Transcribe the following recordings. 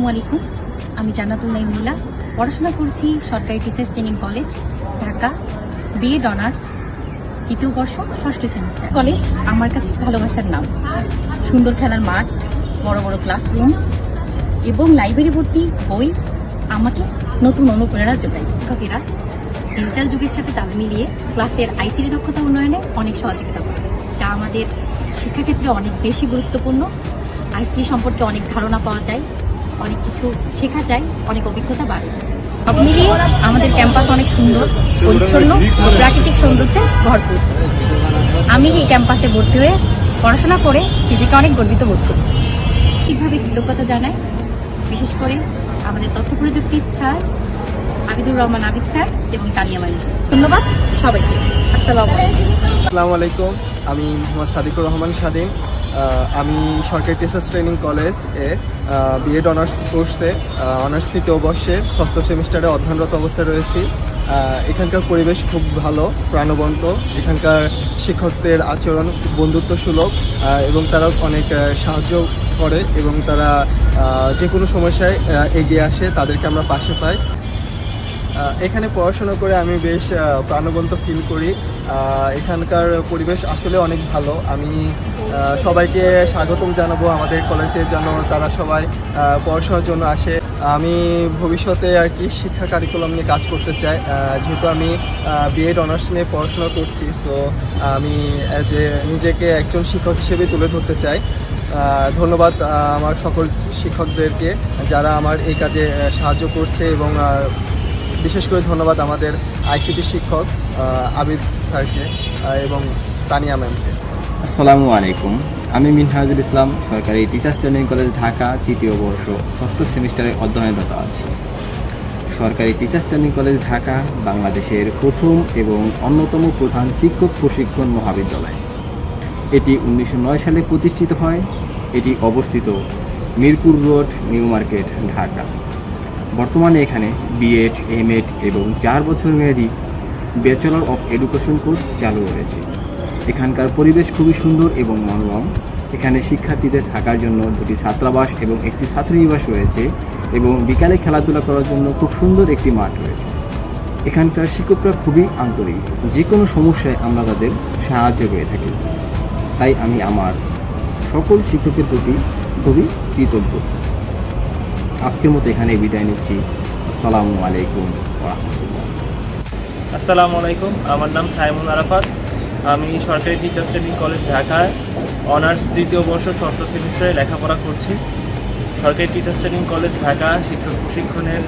আসসালামু আলাইকুম। আমি জান্নাতুল নাইম নীলা, পড়াশোনা করছি সরকারি teachers training college Dhaka, B Ed honours, তৃতীয় বর্ষ, ষষ্ঠ সেমিস্টার। কলেজ আমার কাছে ভালোবাসার নাম। সুন্দর খেলার মাঠ, বড় বড় ক্লাসরুম এবং লাইব্রেরি ভর্তি বই আমাকে নতুন অনুপ্রেরণা যোগায়। শিক্ষকেরা ডিজিটাল যুগের সাথে তাল মিলিয়ে ক্লাসের আইসিটি দক্ষতা উন্নয়নে অনেক সহযোগিতা করে, যা আমাদের শিক্ষাক্ষেত্রে অনেক বেশি গুরুত্বপূর্ণ। আইসিটি সম্পর্কে অনেক ধারণা পাওয়া যায়, অনেক কিছু শেখা যায়, অনেক অভিজ্ঞতা বাড়ে। সব মিলিয়ে আমাদের ক্যাম্পাস অনেক সুন্দর, পরিচ্ছন্ন ও প্রাকৃতিক সৌন্দর্যে ভরপুর। আমি এই ক্যাম্পাসে ভর্তি হয়ে পড়াশোনা করে নিজেকে অনেক গর্বিত বোধ করি। ঠিকভাবে কৃতজ্ঞতা জানাই বিশেষ করে আমাদের তথ্য প্রযুক্তি স্যার আবিদুর রহমান আবিদ স্যার এবং তানিয়া ম্যাম। ধন্যবাদ সবাইকে। আসসালামু আলাইকুম। আমি মোহাম্মদ সাদিকুর রহমান স্বাধীন। আমি সরকারি টিচার্স ট্রেনিং কলেজ এ বিএড অনার্স কোর্সে অনার্স তৃতীয় বর্ষে ষষ্ঠ সেমিস্টারে অধ্যয়নরত অবস্থায় রয়েছি। এখানকার পরিবেশ খুব ভালো, প্রাণবন্ত। এখানকার শিক্ষকদের আচরণ বন্ধুত্ব সুলভ এবং তারা অনেক সাহায্য করে এবং তারা যে কোনো সমস্যায় এগিয়ে আসে, তাদেরকে আমরা পাশে পাই। এখানে পড়াশোনা করে আমি বেশ প্রাণবন্ত ফিল করি। এখানকার পরিবেশ আসলে অনেক ভালো। আমি সবাইকে স্বাগতম জানাবো আমাদের কলেজে, যেন তারা সবাই পড়াশোনার জন্য আসে। আমি ভবিষ্যতে আর কি শিক্ষা কারিকুলাম নিয়ে কাজ করতে চাই, যেহেতু আমি বিএড অনার্স নিয়ে পড়াশোনা করছি। সো আমি নিজেকে একজন শিক্ষক হিসেবে তুলে ধরতে চাই। ধন্যবাদ আমার সকল শিক্ষকদেরকে যারা আমার এই কাজে সাহায্য করছে, এবং বিশেষ করে ধন্যবাদ আমাদের আইসিটি শিক্ষক আবিদ স্যারকে এবং তানিয়া ম্যামকে। আসসালামু আলাইকুম। আমি মিনহাজুল ইসলাম, সরকারি টিচার্স ট্রেনিং কলেজ ঢাকা, তৃতীয় বর্ষ, ষষ্ঠ সেমিস্টারে অধ্যয়নরত আছি। সরকারি টিচার্স ট্রেনিং কলেজ ঢাকা বাংলাদেশের প্রথম এবং অন্যতম প্রধান শিক্ষক প্রশিক্ষণ মহাবিদ্যালয়। এটি 1909 সালে প্রতিষ্ঠিত হয়। এটি অবস্থিত Mirpur road, new market, Dhaka. বর্তমানে এখানে বিএড, এমএড এবং 4 বছর মেয়াদী ব্যাচেলর অফ এডুকেশন কোর্স চালু রয়েছে। এখানকার পরিবেশ খুবই সুন্দর এবং মনোরম। এখানে শিক্ষার্থীদের থাকার জন্য 2টি ছাত্রাবাস এবং একটি ছাত্রীনিবাস রয়েছে, এবং বিকালে খেলাধুলা করার জন্য খুব সুন্দর একটি মাঠ রয়েছে। এখানকার শিক্ষকরা খুবই আন্তরিক, যে কোনো সমস্যায় আমরা তাদের সাহায্য করে থাকি। তাই আমি আমার সকল শিক্ষকের প্রতি খুবই কৃতজ্ঞ। আজকের মতো এখানে বিদায় নিচ্ছি। আসসালামু আলাইকুম ওয়া রাহমাতুল্লাহ। আসসালামু আলাইকুম। আমার নাম সাইমুন আরাফাত। আমি সরকারি টিচার্স ট্রেনিং কলেজ ঢাকায় অনার্স তৃতীয় বর্ষ, ষষ্ঠ সেমিস্টারে লেখাপড়া করছি। সরকারি টিচার্স ট্রেনিং কলেজ ঢাকা শিক্ষক প্রশিক্ষণের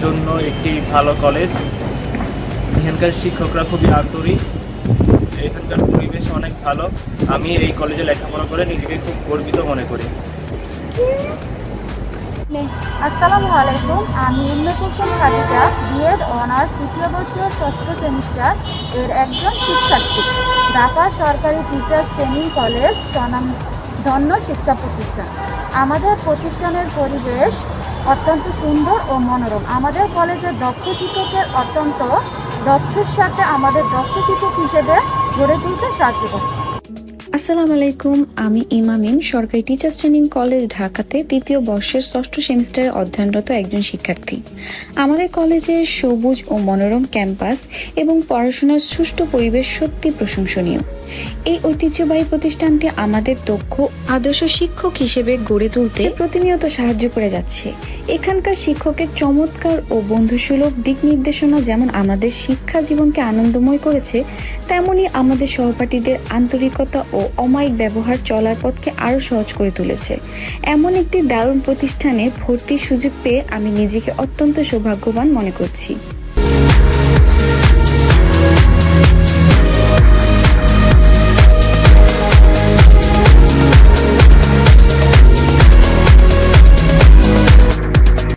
জন্য একটি ভালো কলেজ। এখানকার শিক্ষকরা খুবই আন্তরিক, এখানকার পরিবেশ অনেক ভালো। আমি এই কলেজে লেখাপড়া করে নিজেকে খুব গর্বিত মনে করি। আসসালামু আলাইকুম। আমি উন্নতম খাদিজা, বিএড অনার্স তৃতীয় বর্ষ, ষষ্ঠ সেমিস্টার এর একজন শিক্ষার্থী। ঢাকা সরকারি টিচার্স ট্রেনিং কলেজ স্বনামধন্য শিক্ষা প্রতিষ্ঠান। আমাদের প্রতিষ্ঠানের পরিবেশ অত্যন্ত সুন্দর ও মনোরম। আমাদের কলেজের দক্ষ শিক্ষকের অত্যন্ত দক্ষের সাথে আমাদের দক্ষ শিক্ষক হিসেবে গড়ে তুলতে সাহায্য করে। আসসালামু আলাইকুম। আমি ইমামিন, সরকারি টিচার্স ট্রেনিং কলেজ ঢাকাতে তৃতীয় বর্ষের ষষ্ঠ সেমিস্টারে অধ্যয়নরত একজন শিক্ষার্থী। আমাদের কলেজের সবুজ ও মনোরম ক্যাম্পাস এবং পড়াশোনার সুষ্ঠু পরিবেশ সত্যি প্রশংসনীয়। এই ঐতিহ্যবাহী প্রতিষ্ঠানটি আমাদের দক্ষ আদর্শ শিক্ষক হিসেবে গড়ে তুলতে প্রতিনিয়ত সাহায্য করে যাচ্ছে। এখানকার শিক্ষকের চমৎকার ও বন্ধুসুলভ দিক নির্দেশনা যেমন আমাদের শিক্ষা জীবনকে আনন্দময় করেছে, তেমনি আমাদের সহপাঠীদের আন্তরিকতা ও অমায়িক ব্যবহার চলার পথকে আরও সহজ করে তুলেছে। এমন একটি দারুণ প্রতিষ্ঠানে ভর্তির সুযোগ পেয়ে আমি নিজেকে অত্যন্ত সৌভাগ্যবান মনে করছি।